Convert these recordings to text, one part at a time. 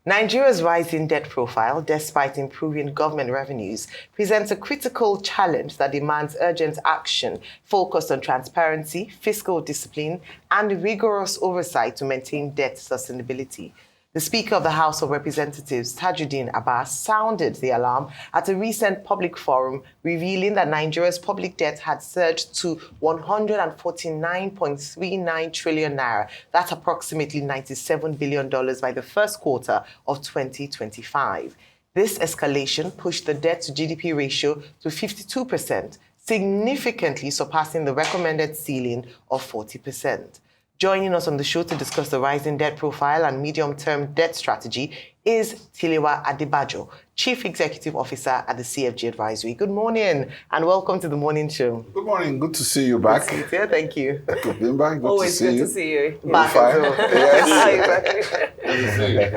Nigeria's rising debt profile, despite improving government revenues, presents a critical challenge that demands urgent action focused on transparency, fiscal discipline, and rigorous oversight to maintain debt sustainability. The Speaker of the House of Representatives, Tajuddin Abbas, sounded the alarm at a recent public forum, revealing that Nigeria's public debt had surged to 149.39 trillion naira. That's approximately $97 billion by the first quarter of 2025. This escalation pushed the debt-to-GDP ratio to 52%, significantly surpassing the recommended ceiling of 40%. Joining us on the show to discuss the rising debt profile and medium-term debt strategy is Tilewa Adebajo, Chief Executive Officer at the CFG Advisory. Good morning and welcome to the morning show. Good morning. Good to see you back. Good to see you. Thank you. Good being back. Good Always to see good you. to see you. Back as well. Yes. Good to see you.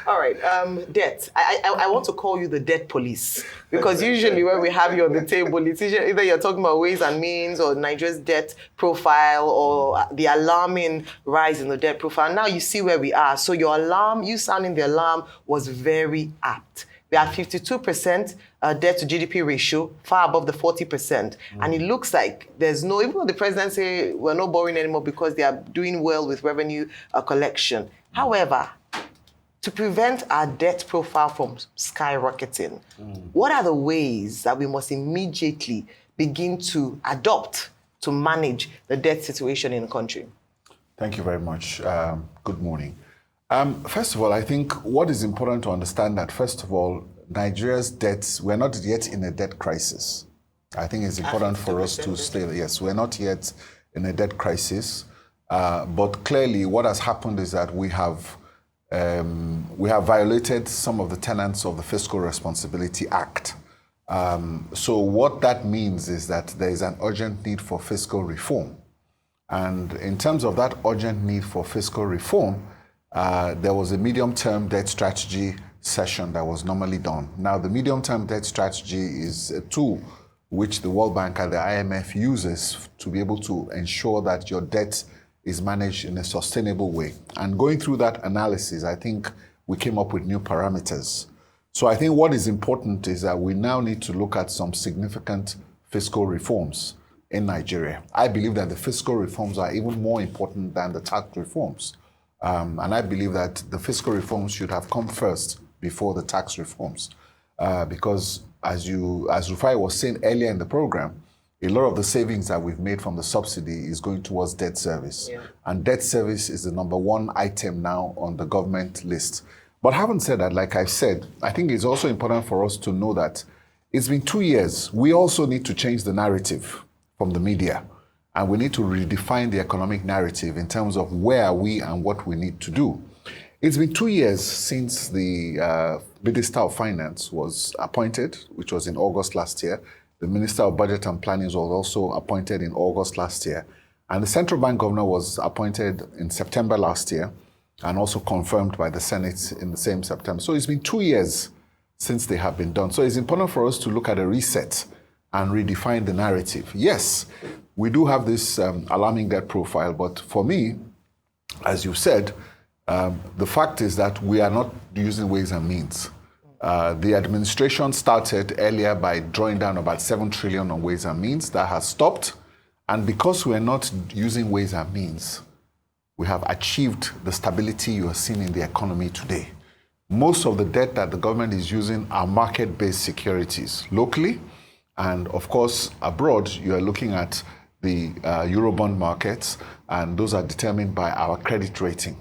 All right. Debt. I want to call you the debt police because usually when we have you on the table, it's either you're talking about ways and means or Nigeria's debt profile or the alarming rise in the debt profile. Now you see where we are. So your alarm, you sounding the alarm was very apt. We are 52% debt to GDP ratio, far above the 40%. And it looks like there's no, even though the president say we're not borrowing anymore because they are doing well with revenue collection. However, to prevent our debt profile from skyrocketing, what are the ways that we must immediately begin to adopt to manage the debt situation in the country? Thank you very much. Good morning. First of all, I think what is important to understand that, first of all, Nigeria's debts, we're not yet in a debt crisis. I think it's important for us to stay, yes, we're not yet in a debt crisis. But clearly what has happened is that we have violated some of the tenets of the Fiscal Responsibility Act. So what that means is that there is an urgent need for fiscal reform. And in terms of that urgent need for fiscal reform, there was a medium-term debt strategy session that was normally done. Now, the medium-term debt strategy is a tool which the World Bank and the IMF uses to be able to ensure that your debt is managed in a sustainable way. And going through that analysis, I think we came up with new parameters. So I think what is important is that we now need to look at some significant fiscal reforms in Nigeria. I believe that the fiscal reforms are even more important than the tax reforms. And I believe that the fiscal reforms should have come first before the tax reforms. Because as Rufai was saying earlier in the program, a lot of the savings that we've made from the subsidy is going towards debt service. Yeah. And debt service is the #1 item now on the government list. But having said that, like I said, I think it's also important for us to know that it's been 2 years. We also need to change the narrative from the media. And we need to redefine the economic narrative in terms of where are we and what we need to do. It's been 2 years since the Minister of Finance was appointed, which was in August last year. The Minister of Budget and Planning was also appointed in August last year. And the Central Bank Governor was appointed in September last year and also confirmed by the Senate in the same September. So it's been 2 years since they have been done. So it's important for us to look at a reset and redefine the narrative. Yes, we do have this alarming debt profile, but for me, as you said, the fact is that we are not using ways and means. The administration started earlier by drawing down about 7 trillion on ways and means. That has stopped. And because we're not using ways and means, we have achieved the stability you are seeing in the economy today. Most of the debt that the government is using are market-based securities locally. And of course, abroad, you are looking at the Eurobond markets, and those are determined by our credit rating.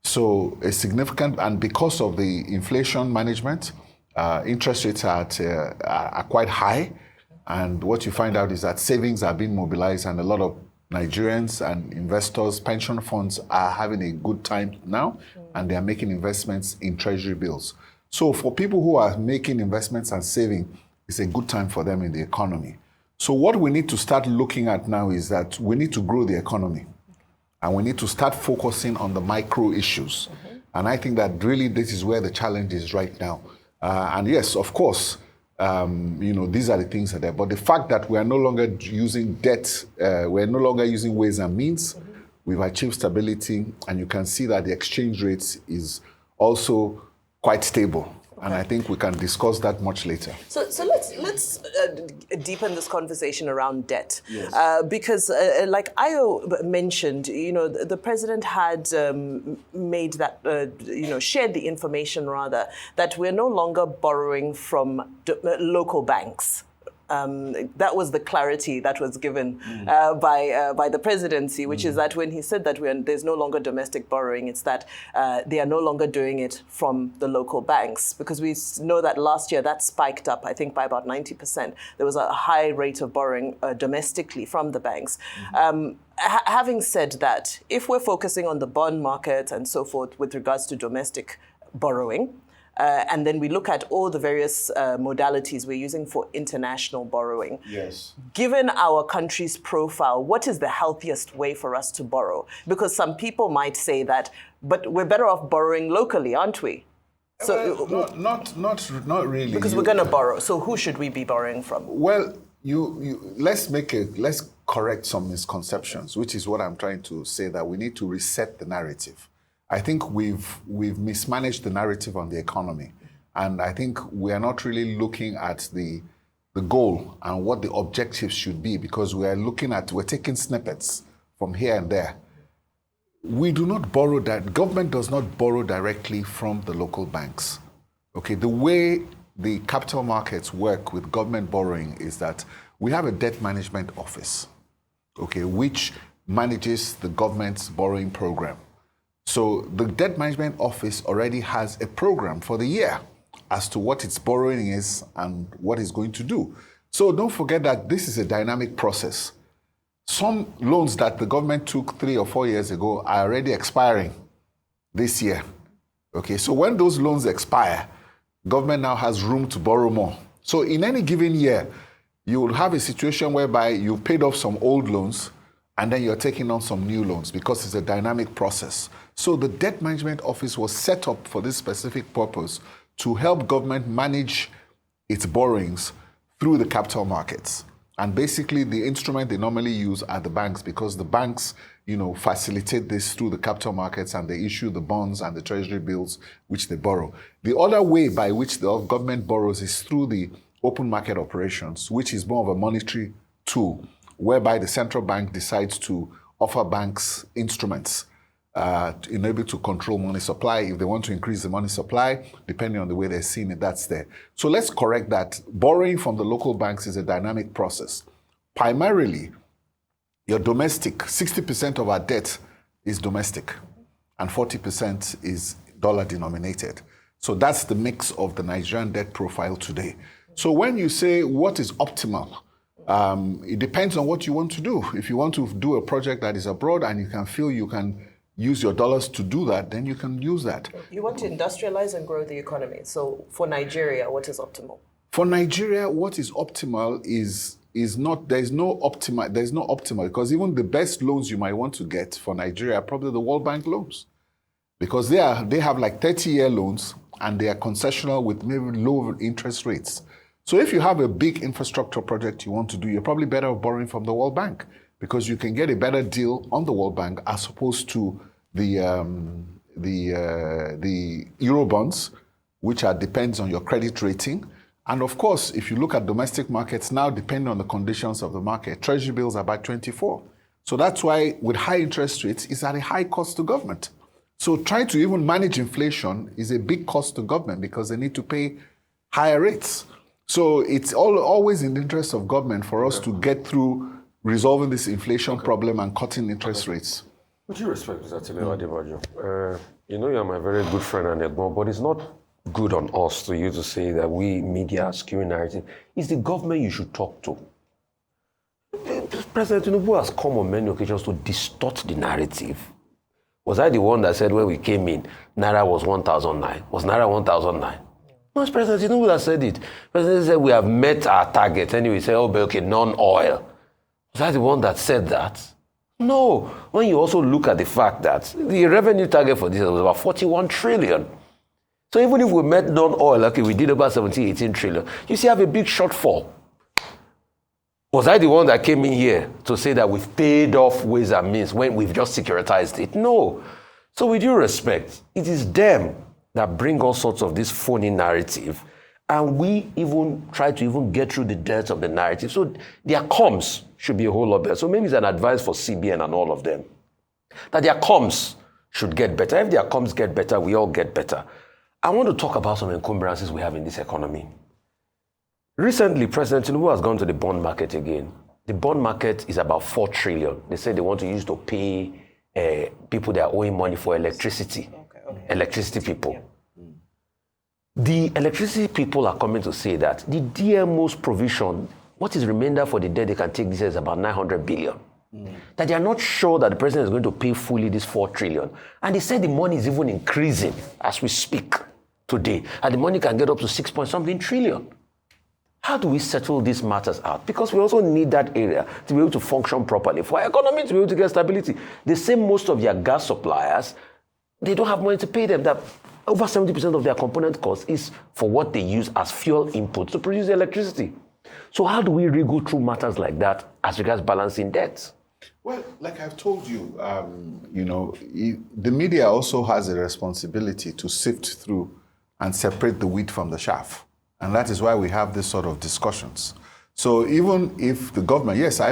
So a significant, and because of the inflation management, interest rates are quite high. And what you find out is that savings are being mobilized, and a lot of Nigerians and investors, pension funds are having a good time now, and they are making investments in treasury bills. So for people who are making investments and saving, it's a good time for them in the economy. So what we need to start looking at now is that we need to grow the economy. And we need to start focusing on the micro issues. And I think that really this is where the challenge is right now. And yes, of course, these are the things that are there. But the fact that we are no longer using debt, we're no longer using ways and means, we've achieved stability. And you can see that the exchange rate is also quite stable. And I think we can discuss that much later. So let's deepen this conversation around debt, Yes. because like Ayo mentioned, the president had made that, shared the information rather that we're no longer borrowing from local banks. That was the clarity that was given by the presidency, which is that when he said that there's no longer domestic borrowing, it's that they are no longer doing it from the local banks. Because we know that last year that spiked up, I think, by about 90%. There was a high rate of borrowing domestically from the banks. Having said that, if we're focusing on the bond market and so forth with regards to domestic borrowing, and then we look at all the various modalities we're using for international borrowing. Yes. Given our country's profile, what is the healthiest way for us to borrow? Because some people might say that, but we're better off borrowing locally, aren't we? So not really. Because we're going to borrow. So who should we be borrowing from? Well, let's correct some misconceptions, which is what I'm trying to say, that we need to reset the narrative. I think we've mismanaged the narrative on the economy, and I think we are not really looking at the goal and what the objectives should be, because we're taking snippets from here and there. We do not borrow that. Government does not borrow directly from the local banks. Okay, the way the capital markets work with government borrowing is that we have a debt management office, okay, which manages the government's borrowing program. So the debt management office already has a program for the year as to what its borrowing is and what it's going to do. So don't forget that this is a dynamic process. Some loans that the government took 3 or 4 years ago are already expiring this year. Okay, so when those loans expire, government now has room to borrow more. So in any given year, you will have a situation whereby you've paid off some old loans and then you're taking on some new loans, because it's a dynamic process. So the debt management office was set up for this specific purpose, to help government manage its borrowings through the capital markets. And basically the instrument they normally use are the banks, because the banks, facilitate this through the capital markets, and they issue the bonds and the treasury bills which they borrow. The other way by which the government borrows is through the open market operations, which is more of a monetary tool, whereby the central bank decides to offer banks instruments in able to control money supply. If they want to increase the money supply, depending on the way they're seeing it, that's there. So let's correct that. Borrowing from the local banks is a dynamic process. Primarily, your domestic, 60% of our debt is domestic, and 40% is dollar denominated. So that's the mix of the Nigerian debt profile today. So when you say what is optimal, it depends on what you want to do. If you want to do a project that is abroad and you can feel you can use your dollars to do that, then you can use that. You want to industrialize and grow the economy. So for Nigeria, what is optimal? For Nigeria, what is optimal is not, there's no optimal, because even the best loans you might want to get for Nigeria are probably the World Bank loans, because they have like 30-year loans, and they are concessional with maybe low interest rates. So if you have a big infrastructure project you want to do, you're probably better off borrowing from the World Bank, because you can get a better deal on the World Bank as opposed to the Eurobonds, which depends on your credit rating. And of course, if you look at domestic markets now, depending on the conditions of the market, treasury bills are about 24. So that's why with high interest rates, it's at a high cost to government. So trying to even manage inflation is a big cost to government, because they need to pay higher rates. So it's always in the interest of government for us to get through resolving this inflation problem and cutting interest rates. With due respect, Mr. Adebajo, you're my very good friend and Egbon, but it's not good on us to you to say that we media are skewing narrative. It's the government you should talk to. President Tinubu has come on many occasions to distort the narrative. Was I the one that said when we came in, Naira was 1,009? Was Naira 1,009? No, it's President Tinubu that said it. President said we have met our target. Anyway, he said, okay, non-oil. Was I the one that said that? No. When you also look at the fact that the revenue target for this was about 41 trillion. So even if we met non-oil, okay, we did about 17, 18 trillion, you see, have a big shortfall. Was I the one that came in here to say that we've paid off ways and means when we've just securitized it? No. So with due respect, it is them that bring all sorts of this phony narrative, and we even try to even get through the depths of the narrative. So their comms should be a whole lot better. So maybe it's an advice for CBN and all of them, that their comms should get better. If their comms get better, we all get better. I want to talk about some encumbrances we have in this economy. Recently, President Tinubu has gone to the bond market again. The bond market is about 4 trillion. They say they want to use to pay people that are owing money for electricity. Electricity people. The electricity people are coming to say that the DMO's provision, what is remainder for the debt they can take this year is about 900 billion. That they are not sure that the president is going to pay fully this 4 trillion. And they said the money is even increasing as we speak today. And the money can get up to 6 point something trillion. How do we settle these matters out? Because we also need that area to be able to function properly, for our economy to be able to get stability. They say most of their gas suppliers, they don't have money to pay them. That over 70% of their component cost is for what they use as fuel input to produce electricity. So how do we really go through matters like that as regards balancing debts? Well, like I've told you, the media also has a responsibility to sift through and separate the wheat from the chaff. And that is why we have this sort of discussions. So even if the government, yes, I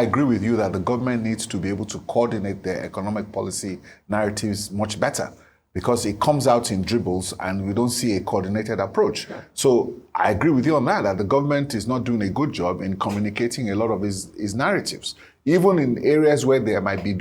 agree with you that the government needs to be able to coordinate their economic policy narratives much better, because it comes out in dribbles and we don't see a coordinated approach. So I agree with you on that the government is not doing a good job in communicating a lot of his narratives. Even in areas where they might be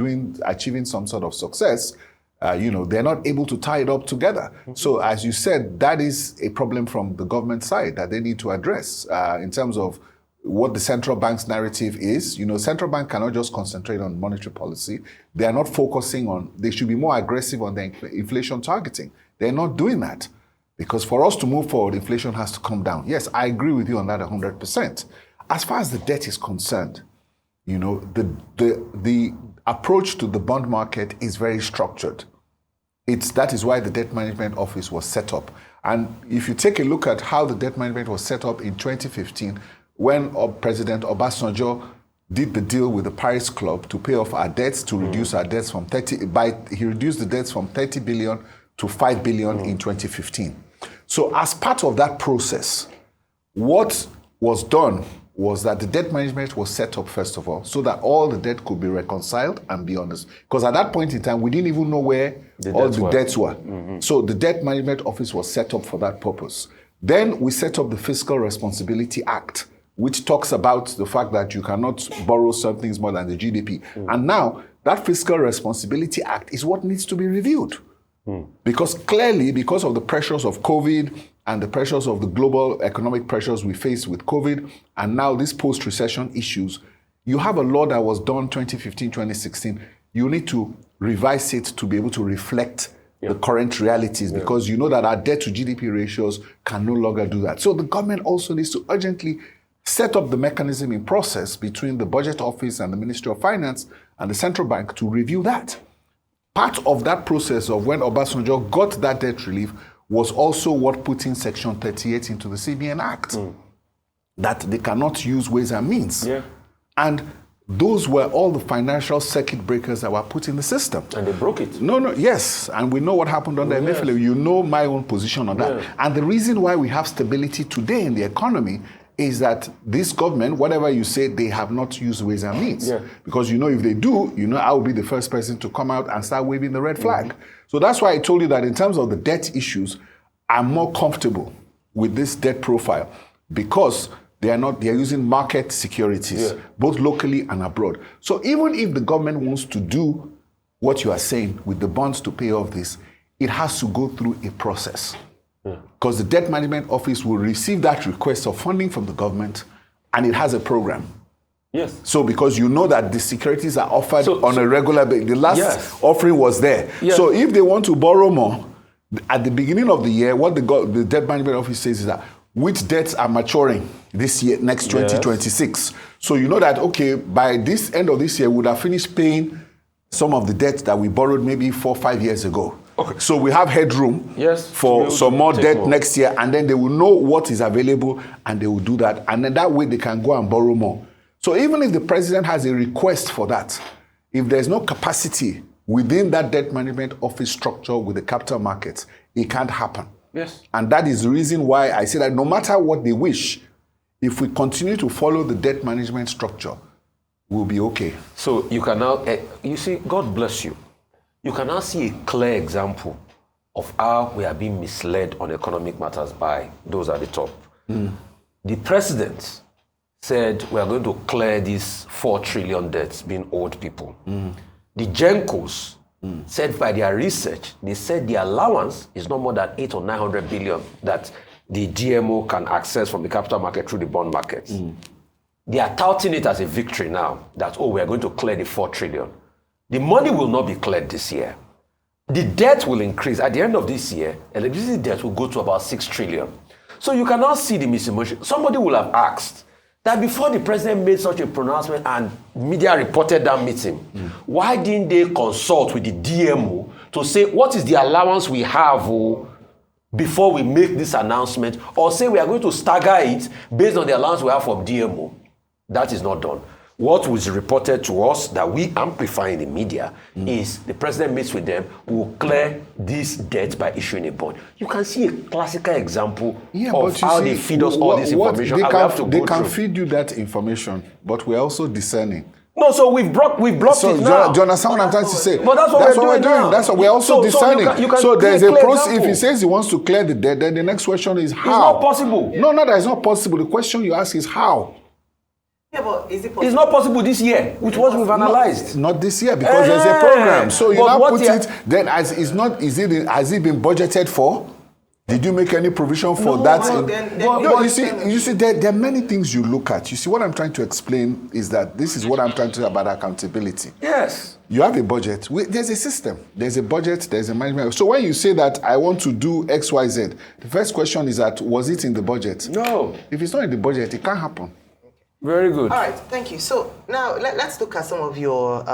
achieving some sort of success, they're not able to tie it up together. So as you said, that is a problem from the government side that they need to address in terms of what the central bank's narrative is. Central bank cannot just concentrate on monetary policy. They are not focusing on, they should be more aggressive on their inflation targeting. They're not doing that, because for us to move forward, inflation has to come down. Yes, I agree with you on that 100%. As far as the debt is concerned, the approach to the bond market is very structured. That is why the Debt Management Office was set up. And if you take a look at how the Debt Management was set up in 2015, when President Obasanjo did the deal with the Paris Club to pay off our debts, to reduce our debts from he reduced the debts from 30 billion to 5 billion in 2015. So as part of that process, what was done was that the debt management was set up, first of all, so that all the debt could be reconciled and be honest. Because at that point in time, we didn't even know where all the debts were. So the Debt Management Office was set up for that purpose. Then we set up the Fiscal Responsibility Act, which talks about the fact that you cannot borrow something more than the GDP. And now, that Fiscal Responsibility Act is what needs to be reviewed. Because clearly, because of the pressures of COVID and the pressures of the global economic pressures we face with COVID, and now these post-recession issues, you have a law that was done 2015, 2016. You need to revise it to be able to reflect the current realities, because you know that our debt to GDP ratios can no longer do that. So the government also needs to urgently set up the mechanism in process between the Budget Office and the Ministry of Finance and the Central Bank to review that. Part of that process of when Obasanjo got that debt relief was also what put in Section 38 into the CBN Act, that they cannot use ways and means. And those were all the financial circuit breakers that were put in the system. And they broke it. Yes. And we know what happened under Emefiele. You know my own position on that. And the reason why we have stability today in the economy is that this government, whatever you say, they have not used ways and means. Because if they do, I will be the first person to come out and start waving the red flag. So that's why I told you that in terms of the debt issues, I'm more comfortable with this debt profile, because they are using market securities, both locally and abroad. So even if the government wants to do what you are saying with the bonds to pay off this, it has to go through a process. Because the Debt Management Office will receive that request of funding from the government, and it has a program. So because you know that the securities are offered on a regular basis. The last offering was there. So if they want to borrow more, at the beginning of the year, what the Debt Management Office says is that which debts are maturing this year, next 2026. So you know that, okay, by this end of this year, we would have finished paying some of the debt that we borrowed maybe 4 or 5 years ago. So we have headroom for some more debt next year, and then they will know what is available and they will do that. And then that way they can go and borrow more. So even if the president has a request for that, if there's no capacity within that Debt Management Office structure with the capital markets, it can't happen. Yes. And that is the reason why I say that no matter what they wish, if we continue to follow the debt management structure, we'll be okay. So you can now, you see, God bless you. You can now see a clear example of how we are being misled on economic matters by those at the top. The president said we are going to clear these 4 trillion debts being owed people. The Gencos said by their research, they said the allowance is not more than 800 or 900 billion that the GMO can access from the capital market through the bond market. They are touting it as a victory now that, we are going to clear the 4 trillion. The money will not be cleared this year. The debt will increase. At the end of this year, electricity debt will go to about 6 trillion. So you can now see the misemotion. Somebody will have asked that before the president made such a pronouncement and media reported that meeting, why didn't they consult with the DMO to say, what is the allowance we have before we make this announcement, or say we are going to stagger it based on the allowance we have from DMO? That is not done. What was reported to us that we amplify in the media is the president meets with them, will clear this debt by issuing a bond. You can see a classical example of how they feed us all this information. They can feed you that information, but we're also discerning. No, so we've blocked it now. Do you understand what I'm trying to say? But that's what we're doing now. That's what we're also discerning. So there's a process. If he example. says he wants to clear the debt, then the next question is how? It's not possible. No, that is not possible. The question you ask is how? Yeah, but is it possible? It's not possible this year, with what we've analyzed. Not this year, because there's a program. So you now put it, then has it been budgeted for? Did you make any provision for that? You see, there are many things you look at. You see, what I'm trying to explain is that this is what I'm trying to say about accountability. Yes. You have a budget. There's a system. There's a budget. There's a management. So when you say that I want to do X, Y, Z, the first question is that, was it in the budget? No. If it's not in the budget, it can't happen. Very good. All right, thank you. So now let's look at some of your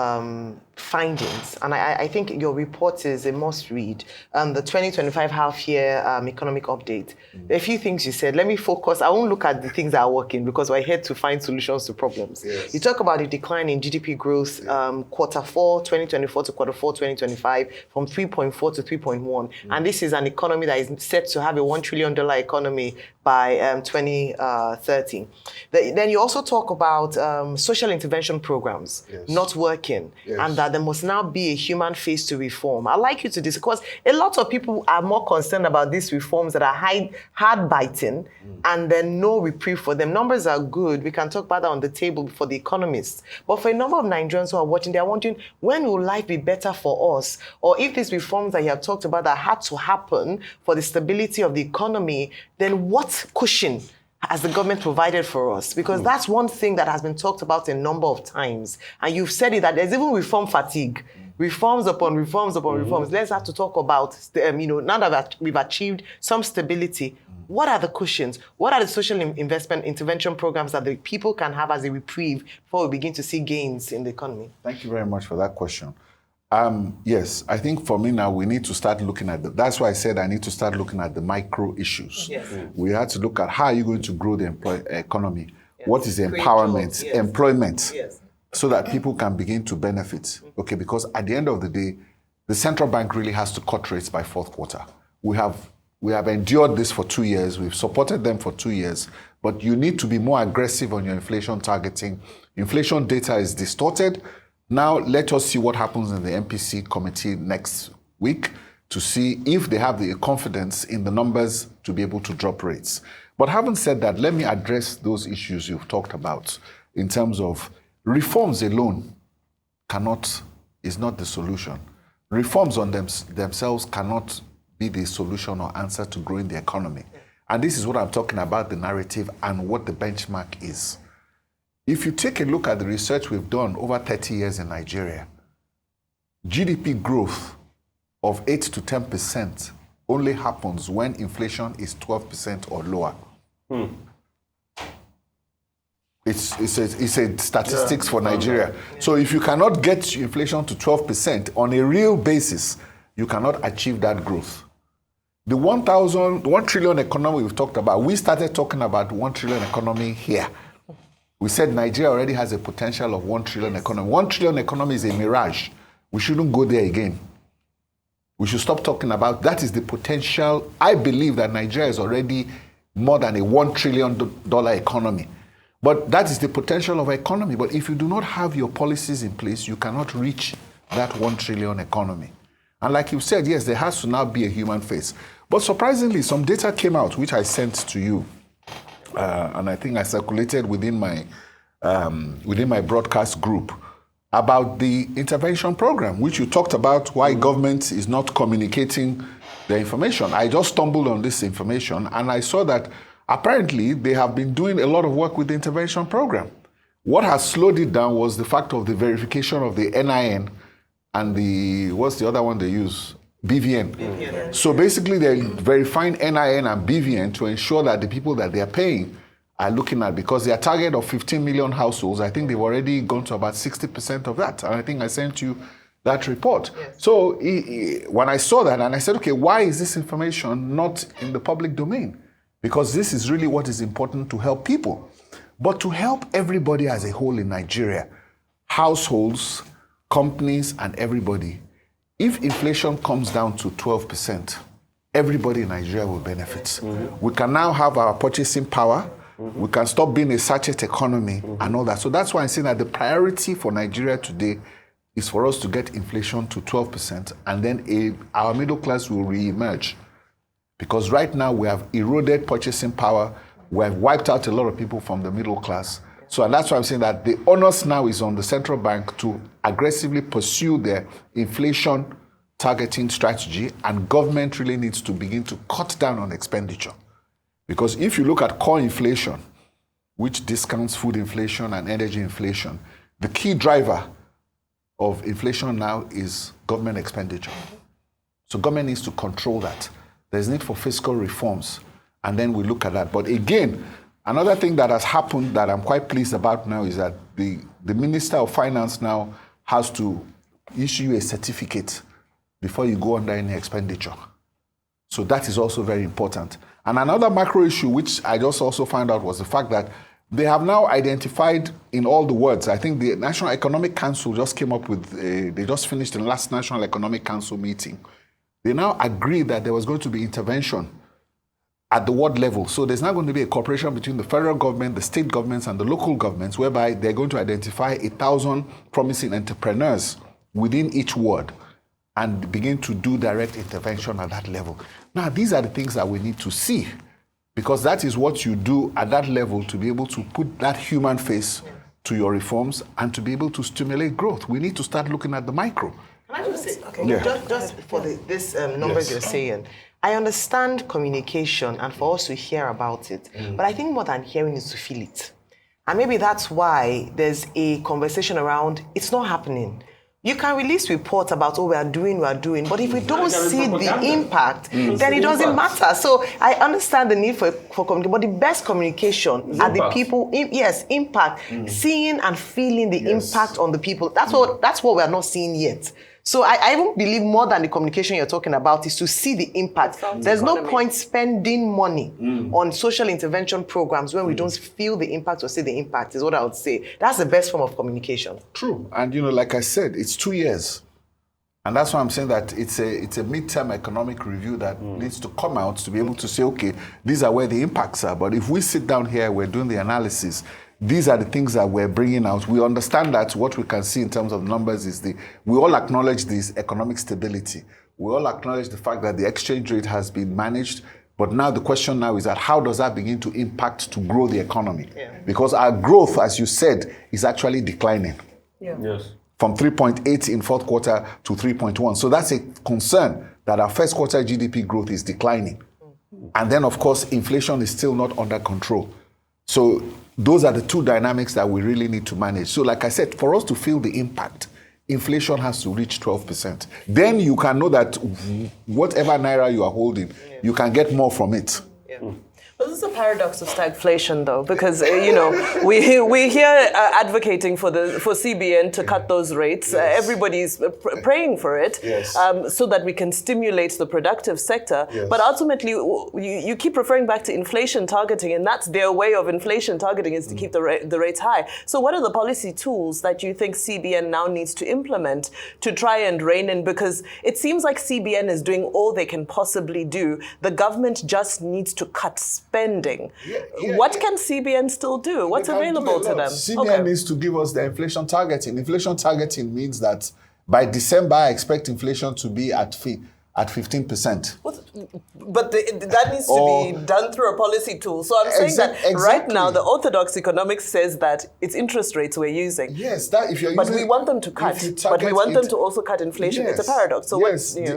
findings. And I think your report is a must read. The 2025 half-year economic update. A few things you said. Let me focus. I won't look at the things that are working because we're here to find solutions to problems. Yes. You talk about the decline in GDP growth quarter 4, 2024 to quarter 4, 2025 from 3.4 to 3.1. And this is an economy that is set to have a $1 trillion economy by 2030. Then you also talk about social intervention programs not working, and that there must now be a human face to reform. I'd like you to discuss. A lot of people are more concerned about these reforms that are hard-biting and then no reprieve for them. Numbers are good. We can talk about that on the table for the economists. But for a number of Nigerians who are watching, they're wondering, when will life be better for us? Or if these reforms that you have talked about that had to happen for the stability of the economy, then what cushion has the government provided for us? Because that's one thing that has been talked about a number of times. And you've said it, that there's even reform fatigue. Reforms upon reforms upon reforms. Let's have to talk about, now that we've achieved some stability, what are the cushions? What are the social investment intervention programs that the people can have as a reprieve before we begin to see gains in the economy? Thank you very much for that question. Yes, I think for me now, we need to start looking at that's why I said I need to start looking at the micro issues. Yes. We had to look at how are you going to grow the economy? Yes. What is empowerment, employment, so that people can begin to benefit. Okay, because at the end of the day, the central bank really has to cut rates by fourth quarter. We have endured this for 2 years. We've supported them for 2 years, but you need to be more aggressive on your inflation targeting. Inflation data is distorted. Now, let us see what happens in the MPC committee next week to see if they have the confidence in the numbers to be able to drop rates. But having said that, let me address those issues you've talked about in terms of reforms alone is not the solution. Reforms on themselves cannot be the solution or answer to growing the economy. And this is what I'm talking about, the narrative and what the benchmark is. If you take a look at the research we've done over 30 years in Nigeria, GDP growth of 8 to 10% only happens when inflation is 12% or lower. It's a statistics for Nigeria. So if you cannot get inflation to 12% on a real basis, you cannot achieve that growth. The 1 trillion economy we've talked about, we started talking about 1 trillion economy here. We said Nigeria already has a potential of 1 trillion economy. 1 trillion economy is a mirage. We shouldn't go there again. We should stop talking about that is the potential. I believe that Nigeria is already more than a $1 trillion economy. But that is the potential of our economy. But if you do not have your policies in place, you cannot reach that 1 trillion economy. And like you said, yes, there has to now be a human face. But surprisingly, some data came out, which I sent to you. And I think I circulated within my broadcast group about the intervention program, which you talked about why government is not communicating the information. I just stumbled on this information and I saw that apparently they have been doing a lot of work with the intervention program. What has slowed it down was the fact of the verification of the NIN and what's the other one they use? BVN. So basically they're verifying NIN and BVN to ensure that the people that they're paying are looking at, because their target of 15 million households, I think they've already gone to about 60% of that. And I think I sent you that report. Yes. So when I saw that, and I said, okay, why is this information not in the public domain? Because this is really what is important to help people. But to help everybody as a whole in Nigeria, households, companies, and everybody, if inflation comes down to 12%, everybody in Nigeria will benefit. Mm-hmm. We can now have our purchasing power. Mm-hmm. We can stop being a sachet economy and all that. So that's why I'm saying that the priority for Nigeria today is for us to get inflation to 12%, and then our middle class will re-emerge. Because right now we have eroded purchasing power, we have wiped out a lot of people from the middle class. So and that's why I'm saying that the onus now is on the central bank to aggressively pursue their inflation targeting strategy, and government really needs to begin to cut down on expenditure. Because if you look at core inflation, which discounts food inflation and energy inflation, the key driver of inflation now is government expenditure. So government needs to control that. There's need for fiscal reforms, and then we look at that. But again, another thing that has happened that I'm quite pleased about now is that the Minister of Finance now has to issue a certificate before you go under any expenditure. So that is also very important. And another macro issue, which I just also found out, was the fact that they have now identified in all the words. I think the National Economic Council just came up with, they just finished the last National Economic Council meeting. They now agreed that there was going to be intervention at the ward level. So there's now going to be a cooperation between the federal government, the state governments, and the local governments, whereby they're going to identify 1,000 promising entrepreneurs within each ward and begin to do direct intervention at that level. Now, these are the things that we need to see, because that is what you do at that level to be able to put that human face to your reforms and to be able to stimulate growth. We need to start looking at the micro. Can I just say, just for this numbers you're saying, I understand communication and for us to hear about it, but I think more than hearing is to feel it. And maybe that's why there's a conversation around, it's not happening. You can release reports about, we are doing, but if we don't see the impact, then it doesn't matter. So I understand the need for communication, but the best communication are the people, impact, seeing and feeling the impact on the people. That's what we are not seeing yet. So I even believe more than the communication you're talking about is to see the impact. There's no point spending money on social intervention programs when we don't feel the impact or see the impact, is what I would say. That's the best form of communication. True. And, like I said, it's 2 years. And that's why I'm saying that it's a midterm economic review that needs to come out to be able to say, okay, these are where the impacts are. But if we sit down here, we're doing the analysis, these are the things that we're bringing out. We understand that what we can see in terms of numbers is we all acknowledge this economic stability. We all acknowledge the fact that the exchange rate has been managed. But now the question now is that how does that begin to impact to grow the economy? Yeah. Because our growth, as you said, is actually declining. Yeah. Yes. From 3.8 in fourth quarter to 3.1. So that's a concern that our first quarter GDP growth is declining. And then, of course, inflation is still not under control. So those are the two dynamics that we really need to manage. So like I said, for us to feel the impact, inflation has to reach 12%. Then you can know that whatever naira you are holding, you can get more from it. Yeah. This is a paradox of stagflation, though, because we hear advocating for CBN to cut those rates. Everybody's praying for it, so that we can stimulate the productive sector. But ultimately, you keep referring back to inflation targeting, and that's their way of inflation targeting is to keep the rates high. So, what are the policy tools that you think CBN now needs to implement to try and rein in? Because it seems like CBN is doing all they can possibly do. The government just needs to cut spending. What can CBN still do? What's available to them? CBN needs to give us the inflation targeting. Inflation targeting means that by December, I expect inflation to be at 15%. But that needs to be done through a policy tool. So I'm saying that right now, the orthodox economics says that it's interest rates we're using. Yes, that if you're but using, we want them to cut. But we want them to also cut inflation. It's a paradox. So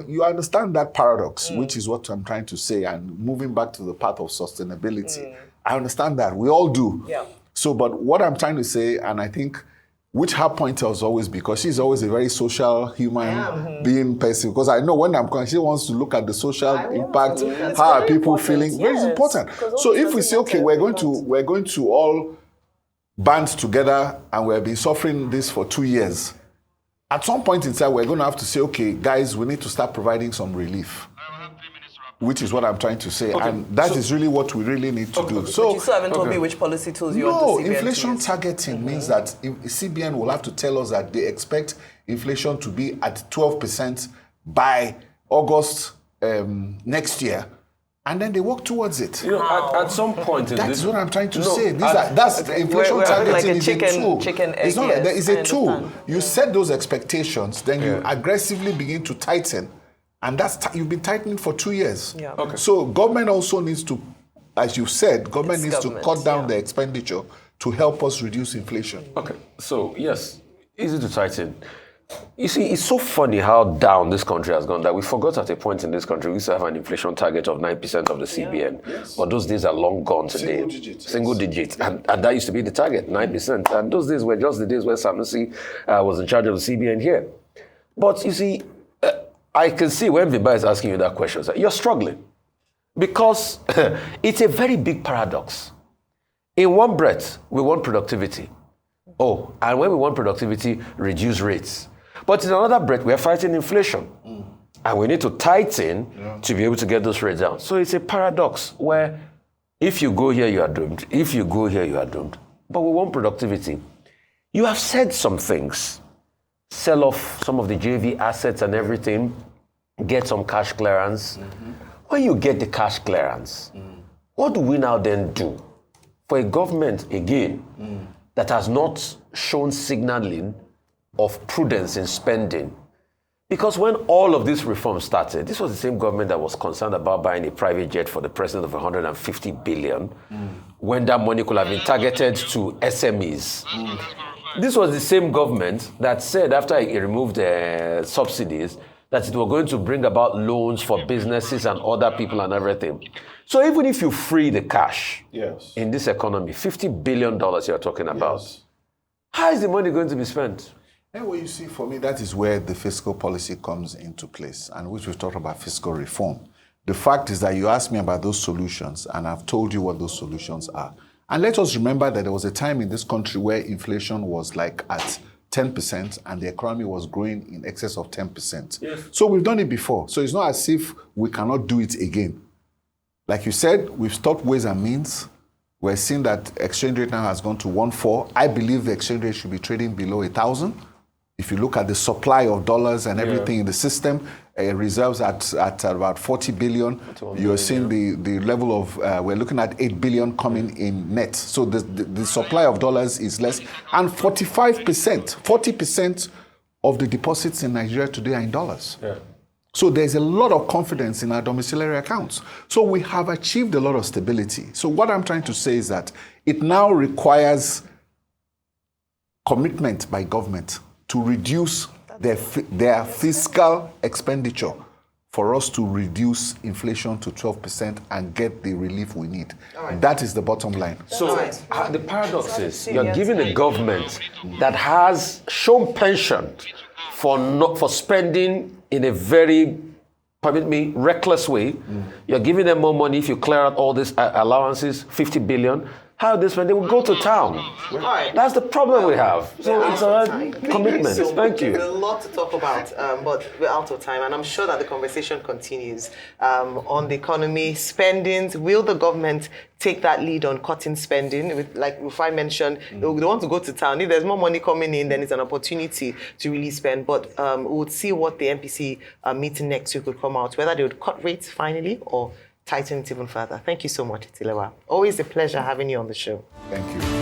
you understand that paradox, which is what I'm trying to say. And moving back to the path of sustainability, I understand that. We all do. Yeah. So, but what I'm trying to say, and I think, which her point was always, because she's always a very social human being person. Because I know when I'm coming, she wants to look at the social impact. How are people feeling? Very important. So if we say, okay, we're going to all band together, and we've been suffering this for 2 years. At some point in time, we're going to have to say, okay, guys, we need to start providing some relief. Which is what I'm trying to say, and that is really what we really need to do. So, but you still haven't told me which policy tools you want the CBN inflation to use. targeting means that CBN will have to tell us that they expect inflation to be at 12% by August next year, and then they work towards it. At some point in that's what I'm trying to say. That's inflation targeting like is a tool. It's not like that. It's a tool. You set those expectations, then you aggressively begin to tighten. And you've been tightening for 2 years. Yeah. So government also needs to, as you said, government needs to cut down the expenditure to help us reduce inflation. Okay, so yes, easy to tighten. You see, it's so funny how down this country has gone that we forgot at a point in this country we used to have an inflation target of 9% of the CBN. Yes. But those days are long gone today. Single digits. And that used to be the target, 9%. And those days were just the days where Sanusi was in charge of the CBN here. But you see, I can see when Viba is asking you that question, you're struggling because it's a very big paradox. In one breath, we want productivity. And when we want productivity, reduce rates. But in another breath, we are fighting inflation. And we need to tighten to be able to get those rates down. So it's a paradox where if you go here, you are doomed. If you go here, you are doomed. But we want productivity. You have said some things. Sell off some of the JV assets and everything, get some cash clearance. When you get the cash clearance, what do we now then do for a government, again, that has not shown signaling of prudence in spending? Because when all of this reform started, this was the same government that was concerned about buying a private jet for the president of 150 billion, when that money could have been targeted to SMEs. This was the same government that said after it removed subsidies that it was going to bring about loans for businesses and other people and everything. So even if you free the cash in this economy, $50 billion you're talking about, how is the money going to be spent? And well, you see, for me, that is where the fiscal policy comes into place, and which we've talked about fiscal reform. The fact is that you asked me about those solutions, and I've told you what those solutions are. And let us remember that there was a time in this country where inflation was like at 10% and the economy was growing in excess of 10%. Yes. So we've done it before. So it's not as if we cannot do it again. Like you said, we've stopped ways and means. We're seeing that exchange rate now has gone to 1.4. I believe the exchange rate should be trading below 1,000. If you look at the supply of dollars and everything in the system, reserves at about 40 billion. You're seeing the level of, we're looking at 8 billion coming in net. So the supply of dollars is less. And 40% of the deposits in Nigeria today are in dollars. Yeah. So there's a lot of confidence in our domiciliary accounts. So we have achieved a lot of stability. So what I'm trying to say is that it now requires commitment by government to reduce their fiscal expenditure for us to reduce inflation to 12% and get the relief we need. Right. That is the bottom line. So the paradox is you're giving a government that has shown penchant for spending in a very permit me, reckless way. You're giving them more money if you clear out all these allowances, 50 billion. How they spend, they will go to town. Right. That's the problem we have. So We're it's out of a time. commitment. So Thank you. There's a lot to talk about, but we're out of time, and I'm sure that the conversation continues on the economy, spending. Will the government take that lead on cutting spending? Like Rufai mentioned, they want to go to town. If there's more money coming in, then it's an opportunity to really spend. But we'll see what the MPC meeting next week would come out, whether they would cut rates finally or tighten it even further. Thank you so much, Tilewa. Always a pleasure having you on the show. Thank you.